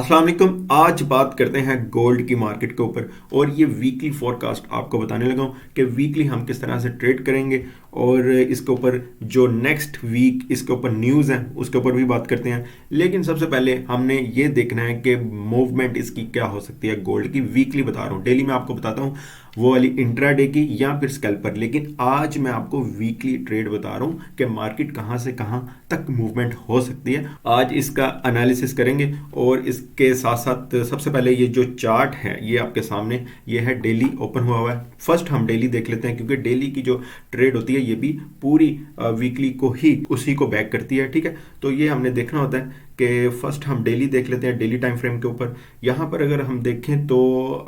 अस्सलाम वालेकुम। आज बात करते हैं गोल्ड की मार्केट के ऊपर और ये वीकली फोरकास्ट आपको बताने लगा हूँ कि वीकली हम किस तरह से ट्रेड करेंगे और इसके ऊपर जो नेक्स्ट वीक इसके ऊपर न्यूज़ हैं उसके ऊपर भी बात करते हैं। लेकिन सबसे पहले हमने ये देखना है कि मूवमेंट इसकी क्या हो सकती है। गोल्ड की वीकली बता रहा हूँ, डेली मैं आपको बताता हूँ वो वाली इंट्राडे की या फिर स्कैल्पर, लेकिन आज मैं आपको वीकली ट्रेड बता रहा हूँ कि मार्केट कहाँ से कहाँ तक मूवमेंट हो सकती है। आज इसका एनालिसिस करेंगे और इसके साथ साथ सबसे पहले ये जो चार्ट है ये आपके सामने ये है, डेली ओपन हुआ है। फर्स्ट हम डेली देख लेते हैं क्योंकि डेली की जो ट्रेड होती है ये भी पूरी वीकली को ही उसी को बैक करती है। ठीक है, तो ये हमने देखना होता है कि फर्स्ट हम डेली देख लेते हैं। डेली टाइम फ्रेम के ऊपर यहाँ पर अगर हम देखें तो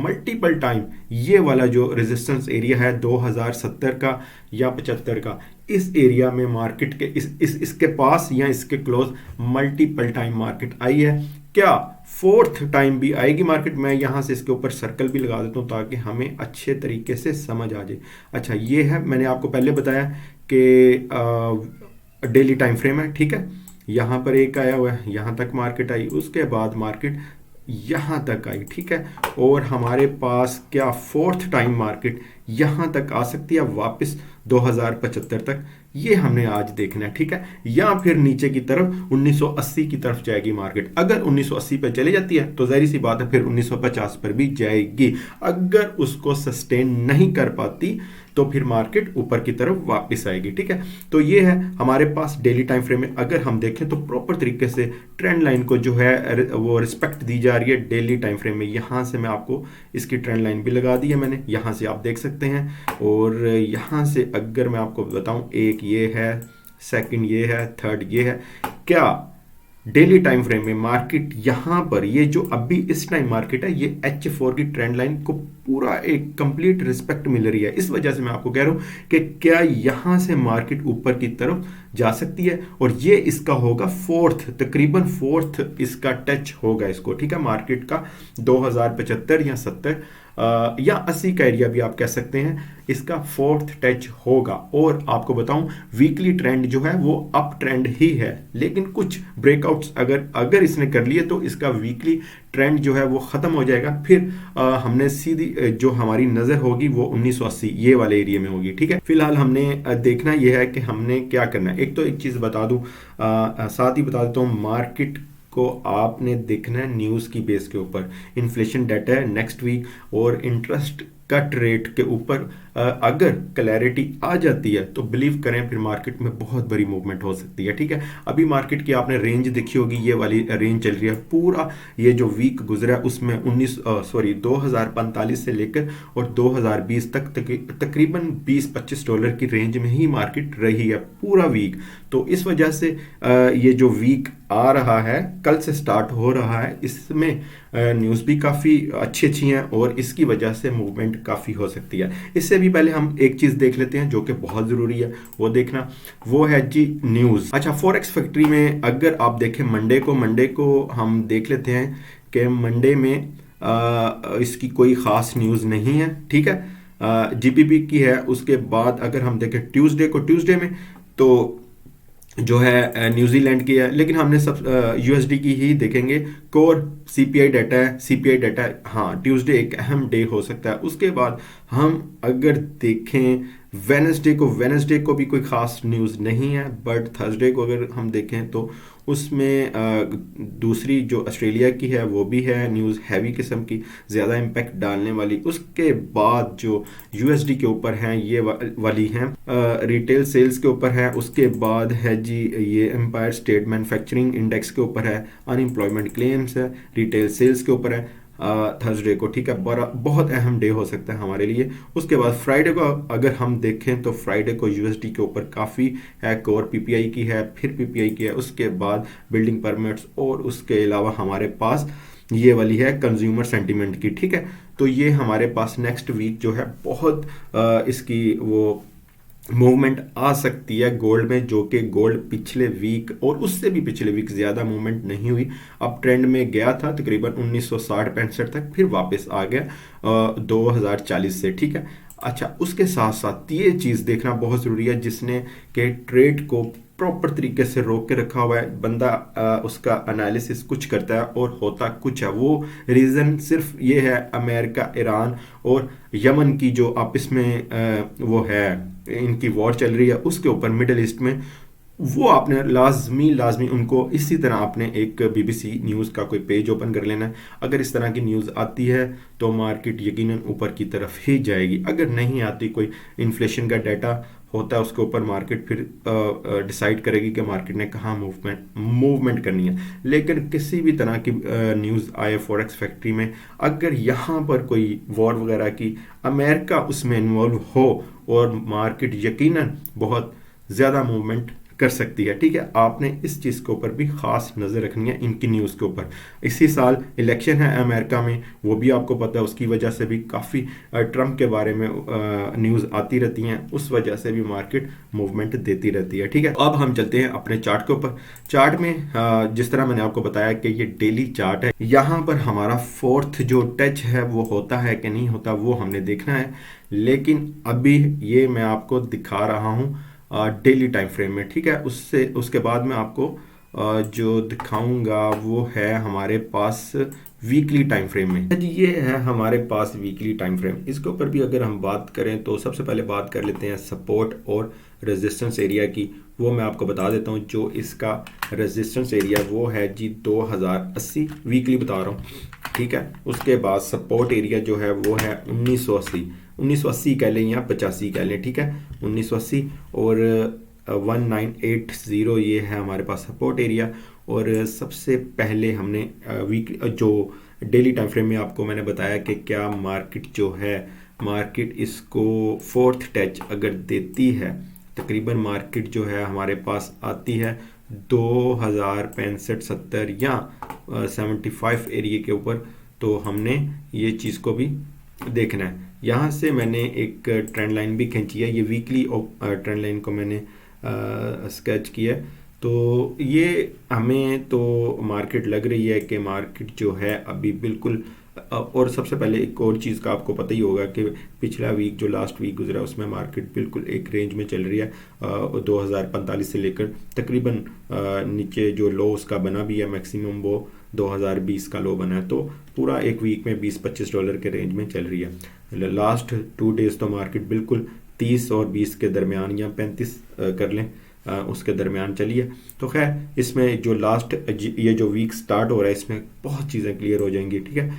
मल्टीपल टाइम ये वाला जो रेजिस्टेंस एरिया है 2070 का या 75 का, इस एरिया में मार्केट के इसके पास या इसके close multiple time market I है। क्या फोर्थ टाइम भी आएगी मार्केट? मैं यहाँ से इसके ऊपर सर्कल भी लगा देता हूँ ताकि हमें अच्छे तरीके से समझ आ जाए। अच्छा, ये है, मैंने आपको पहले बताया कि डेली टाइम फ्रेम है। ठीक है, यहाँ पर एक आया हुआ है, यहाँ तक मार्केट आई, उसके बाद मार्केट यहाँ तक आई। ठीक है, और हमारे पास क्या फोर्थ टाइम मार्केट यहाँ तक आ सकती है वापस 2075 तक, ये हमने आज देखना है। ठीक है, या फिर नीचे की तरफ 1980 की तरफ जाएगी मार्केट। अगर 1980 पर चली जाती है तो जाहिर सी बात है फिर 1950 पर भी जाएगी। अगर उसको सस्टेन नहीं कर पाती तो फिर मार्केट ऊपर की तरफ वापस आएगी। ठीक है, तो ये है हमारे पास डेली टाइम फ्रेम में। अगर हम देखें तो प्रॉपर तरीके से ट्रेंड लाइन को जो है वो रिस्पेक्ट दी जा रही है डेली टाइम फ्रेम में। यहाँ से मैं आपको इसकी ट्रेंड लाइन भी लगा दी है मैंने, यहाँ से आप देख सकते हैं। और यहाँ से अगर मैं आपको बताऊं, एक ये है, सेकंड ये है, थर्ड ये है। क्या डेली टाइम फ्रेम में मार्केट यहाँ पर ये जो अभी इस टाइम मार्केट है ये H4 की ट्रेंड लाइन को पूरा एक कंप्लीट रिस्पेक्ट मिल रही है। इस वजह से मैं आपको कह रहा हूँ कि क्या यहाँ से मार्केट ऊपर की तरफ जा सकती है और ये इसका होगा फोर्थ, तकरीबन फोर्थ इसका टच होगा इसको। ठीक है, मार्केट का 2075 या 70 या 80 का एरिया भी आप कह सकते हैं, इसका फोर्थ टच होगा। और आपको बताऊं वीकली ट्रेंड जो है वो अप ट्रेंड ही है, लेकिन कुछ ब्रेकआउट्स अगर इसने कर लिए तो इसका वीकली ट्रेंड जो है वो खत्म हो जाएगा। फिर हमने सीधी जो हमारी नजर होगी वो 1980 ये वाले एरिया में होगी। ठीक है, फिलहाल हमने देखना यह है कि हमने क्या करना है। एक तो एक चीज बता दूं, साथ ही बता देता हूँ, मार्केट को आपने देखना है न्यूज़ की बेस के ऊपर। इन्फ्लेशन डाटा है नेक्स्ट वीक और इंटरेस्ट कट रेट के ऊपर अगर क्लैरिटी आ जाती है तो बिलीव करें फिर मार्केट में बहुत बड़ी मूवमेंट हो सकती है। ठीक है, अभी मार्केट की आपने रेंज देखी होगी, ये वाली रेंज चल रही है। पूरा ये जो वीक गुजरा है उसमें 2045 से लेकर और 2020 तक तकरीबन $20-25 की रेंज में ही मार्केट रही है पूरा वीक। तो इस वजह से ये जो वीक आ रहा है, कल से स्टार्ट हो रहा है, इसमें न्यूज़ भी काफ़ी अच्छी हैं और इसकी वजह से मूवमेंट काफ़ी हो सकती है। इससे भी पहले हम एक चीज़ देख लेते हैं जो कि बहुत ज़रूरी है वो देखना, वो है जी न्यूज़। अच्छा, फॉरेक्स फैक्ट्री में अगर आप देखें मंडे को हम देख लेते हैं कि मंडे में इसकी कोई ख़ास न्यूज़ नहीं है। ठीक है, जीपीपी की है। उसके बाद अगर हम देखें ट्यूसडे में तो जो है न्यूजीलैंड की है, लेकिन हमने सब यूएसडी की ही देखेंगे। कोर सीपीआई डाटा है, हाँ ट्यूसडे एक अहम डे हो सकता है। उसके बाद हम अगर देखें वेनसडे को भी कोई ख़ास न्यूज़ नहीं है, बट थर्सडे को अगर हम देखें तो उसमें दूसरी जो ऑस्ट्रेलिया की है वो भी है न्यूज़, हैवी किस्म की, ज़्यादा इम्पैक्ट डालने वाली। उसके बाद जो यूएसडी के ऊपर हैं ये वाली हैं, रिटेल सेल्स के ऊपर है। उसके बाद है जी ये एम्पायर स्टेट मैन्युफैक्चरिंग इंडेक्स के ऊपर है, अनएम्प्लॉयमेंट क्लेम्स है, रिटेल सेल्स के ऊपर है थर्सडे को। ठीक है, बहुत अहम डे हो सकता है हमारे लिए। उसके बाद फ्राइडे को अगर हम देखें तो फ्राइडे को यूएसडी के ऊपर काफ़ी है, कोर पीपीआई की है, फिर पीपीआई की है, उसके बाद बिल्डिंग परमिट्स और उसके अलावा हमारे पास ये वाली है कंज्यूमर सेंटीमेंट की। ठीक है, तो ये हमारे पास नेक्स्ट वीक जो है बहुत इसकी वो मूवमेंट आ सकती है गोल्ड में, जो कि गोल्ड पिछले वीक और उससे भी पिछले वीक ज़्यादा मूवमेंट नहीं हुई। अब ट्रेंड में गया था तकरीबन 1960-65 तक, फिर वापस आ गया 2040 से। ठीक है, अच्छा, उसके साथ साथ ये चीज़ देखना बहुत ज़रूरी है जिसने के ट्रेड को प्रॉपर तरीके से रोक के रखा हुआ है बंदा। उसका एनालिसिस कुछ करता है और होता कुछ है। वो रीज़न सिर्फ ये है, अमेरिका, ईरान और यमन की जो आपस में वो है, इनकी वॉर चल रही है, उसके ऊपर मिडिल ईस्ट में। वो आपने लाजमी उनको इसी तरह आपने एक बीबीसी न्यूज़ का कोई पेज ओपन कर लेना है। अगर इस तरह की न्यूज़ आती है तो मार्केट यकीनन ऊपर की तरफ ही जाएगी। अगर नहीं आती, कोई इन्फ्लेशन का डाटा होता है, उसके ऊपर मार्केट फिर डिसाइड करेगी कि मार्केट ने कहाँ मूवमेंट करनी है। लेकिन किसी भी तरह की न्यूज़ आए फॉरेक्स फैक्ट्री में, अगर यहाँ पर कोई वॉर वगैरह की अमेरिका उसमें इन्वॉल्व हो, और मार्केट यकीनन बहुत ज़्यादा मूवमेंट कर सकती है। ठीक है, आपने इस चीज़ के ऊपर भी ख़ास नज़र रखनी है, इनकी न्यूज़ के ऊपर। इसी साल इलेक्शन है अमेरिका में, वो भी आपको पता है, उसकी वजह से भी काफ़ी ट्रम्प के बारे में न्यूज़ आती रहती हैं, उस वजह से भी मार्केट मूवमेंट देती रहती है। ठीक है, अब हम चलते हैं अपने चार्ट के ऊपर। चार्ट में जिस तरह मैंने आपको बताया कि ये डेली चार्ट है, यहाँ पर हमारा फोर्थ जो टच है वो होता है कि नहीं होता, वो हमने देखना है। लेकिन अभी ये मैं आपको दिखा रहा हूँ डेली टाइम फ्रेम में। ठीक है, उसके बाद मैं आपको जो दिखाऊंगा वो है हमारे पास वीकली टाइम फ्रेम में। जी, ये है हमारे पास वीकली टाइम फ्रेम। इसके ऊपर भी अगर हम बात करें तो सबसे पहले बात कर लेते हैं सपोर्ट और रेजिस्टेंस एरिया की। वो मैं आपको बता देता हूँ। जो इसका रेजिस्टेंस एरिया वो है जी 2080, वीकली बता रहा हूँ। ठीक है, उसके बाद सपोर्ट एरिया जो है वो है 1980 कह लें या 85 कह लें। ठीक है, 1980 और 1980 ये है हमारे पास सपोर्ट एरिया। और सबसे पहले हमने वीक जो डेली टाइम फ्रेम में आपको मैंने बताया कि क्या मार्केट जो है, मार्केट इसको फोर्थ टच अगर देती है, तकरीबन मार्केट जो है हमारे पास आती है 2065-70 या 75 एरिया के ऊपर, तो हमने ये चीज़ को भी देखना है। यहाँ से मैंने एक ट्रेंड लाइन भी खींची है, ये वीकली ट्रेंड लाइन को मैंने स्केच किया है। तो ये हमें तो मार्केट लग रही है कि मार्केट जो है अभी बिल्कुल। और सबसे पहले एक और चीज़ का आपको पता ही होगा कि पिछला वीक जो लास्ट वीक गुजरा उसमें मार्केट बिल्कुल एक रेंज में चल रही है 2045 से लेकर तकरीबन नीचे जो लो उसका बना भी है, मैक्सिमम वो 2020 का लो बना है। तो पूरा एक वीक में $20-25 के रेंज में चल रही है। लास्ट 2 डेज तो मार्केट बिल्कुल 30 और 20 के दरमियान या 35 कर लें, उसके दरमियान चली है। तो खैर इसमें जो लास्ट ये जो वीक स्टार्ट हो रहा है इसमें बहुत चीज़ें क्लियर हो जाएंगी। ठीक है,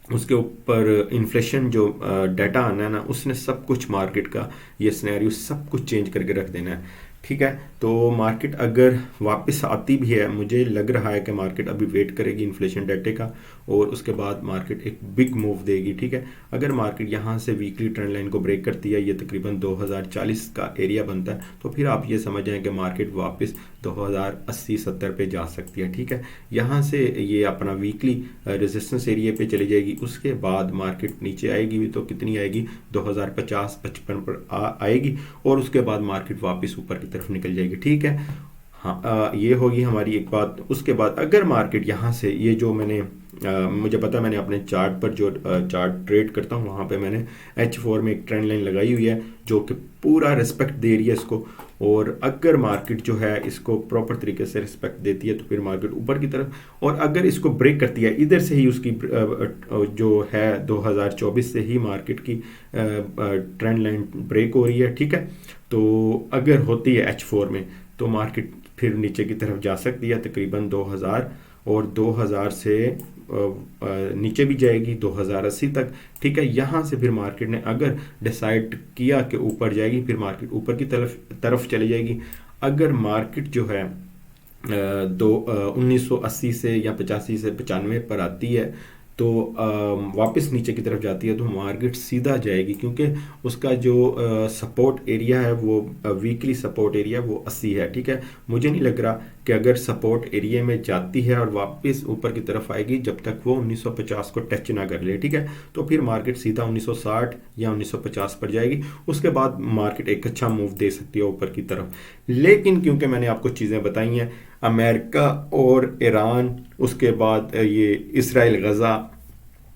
उसके ऊपर इन्फ्लेशन जो डाटा आना है ना, उसने सब कुछ मार्केट का ये सिनेरियो सब कुछ चेंज करके रख देना है। ठीक है, तो मार्केट अगर वापस आती भी है, मुझे लग रहा है कि मार्केट अभी वेट करेगी इन्फ्लेशन डाटे का और उसके बाद मार्केट एक बिग मूव देगी। ठीक है, अगर मार्केट यहाँ से वीकली ट्रेंड लाइन को ब्रेक करती है, ये तकरीबन 2040 का एरिया बनता है, तो फिर आप ये समझ जाएं कि मार्केट वापस 2080-70 पे जा सकती है। ठीक है, यहाँ से ये अपना वीकली रेजिस्टेंस एरिया पे चली जाएगी, उसके बाद मार्केट नीचे आएगी भी तो कितनी आएगी, 2050-55 पर आएगी और उसके बाद मार्केट वापस ऊपर की तरफ निकल जाएगी। ठीक है, हाँ, ये होगी हमारी एक बात। उसके बाद अगर मार्केट यहाँ से ये जो मैंने मुझे पता है, मैंने अपने चार्ट पर जो चार्ट ट्रेड करता हूँ वहाँ पे मैंने H4 में एक ट्रेंड लाइन लगाई हुई है जो कि पूरा रिस्पेक्ट दे रही है इसको। और अगर मार्केट जो है इसको प्रॉपर तरीके से रिस्पेक्ट देती है तो फिर मार्केट ऊपर की तरफ, और अगर इसको ब्रेक करती है इधर से ही, उसकी जो है 2024 से ही मार्केट की ट्रेंड लाइन ब्रेक हो रही है। ठीक है, तो अगर होती है H4 में तो मार्केट फिर नीचे की तरफ जा सकती है तकरीबन 2000 और 2000 से नीचे भी जाएगी 2080 तक। ठीक है, यहाँ से फिर मार्केट ने अगर डिसाइड किया कि ऊपर जाएगी, फिर मार्केट ऊपर की तरफ चली जाएगी। अगर मार्केट जो है 1980 से या 85 से 95 पर आती है तो वापस नीचे की तरफ जाती है तो मार्केट सीधा जाएगी, क्योंकि उसका जो सपोर्ट एरिया है वो वीकली सपोर्ट एरिया वो 80 है। ठीक है, मुझे नहीं लग रहा कि अगर सपोर्ट एरिया में जाती है और वापस ऊपर की तरफ आएगी जब तक वो 1950 को टच ना कर ले। ठीक है, तो फिर मार्केट सीधा 1960 या 1950 पर जाएगी, उसके बाद मार्केट एक अच्छा मूव दे सकती है ऊपर की तरफ। लेकिन क्योंकि मैंने आपको चीज़ें बताई हैं, अमेरिका और ईरान, उसके बाद ये इसराइल गज़ा,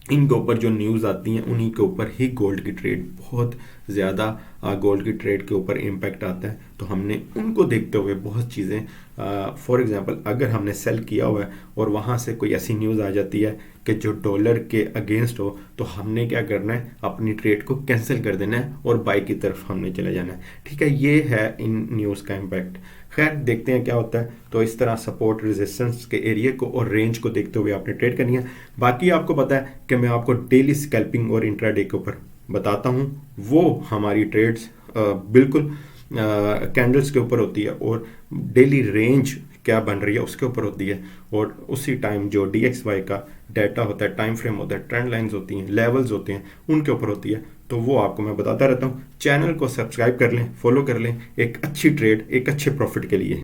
इनके ऊपर जो न्यूज़ आती हैं उन्हीं के ऊपर ही गोल्ड की ट्रेड बहुत ज़्यादा गोल्ड की ट्रेड के ऊपर इम्पैक्ट आता है। तो हमने उनको देखते हुए बहुत चीज़ें, फॉर एग्जांपल अगर हमने सेल किया हुआ है और वहाँ से कोई ऐसी न्यूज़ आ जाती है कि जो डॉलर के अगेंस्ट हो, तो हमने क्या करना है, अपनी ट्रेड को कैंसिल कर देना है और बाई की तरफ हमने चले जाना है। ठीक है, ये है इन न्यूज़ का इम्पैक्ट। खैर देखते हैं क्या होता है। तो इस तरह सपोर्ट रेजिस्टेंस के एरिया को और रेंज को देखते हुए आपने ट्रेड करनी है। बाकी आपको पता है कि मैं आपको डेली स्कैल्पिंग और इंट्राडे के ऊपर बताता हूँ, वो हमारी ट्रेड्स बिल्कुल कैंडल्स के ऊपर होती है और डेली रेंज क्या बन रही है उसके ऊपर होती है। और उसी टाइम जो DXY का डाटा होता है, टाइम फ्रेम होता है, ट्रेंड लाइंस होती हैं, लेवल्स होते हैं, उनके ऊपर होती है। तो वो आपको मैं बताता रहता हूँ। चैनल को सब्सक्राइब कर लें, फॉलो कर लें, एक अच्छी ट्रेड, एक अच्छे प्रॉफिट के लिए।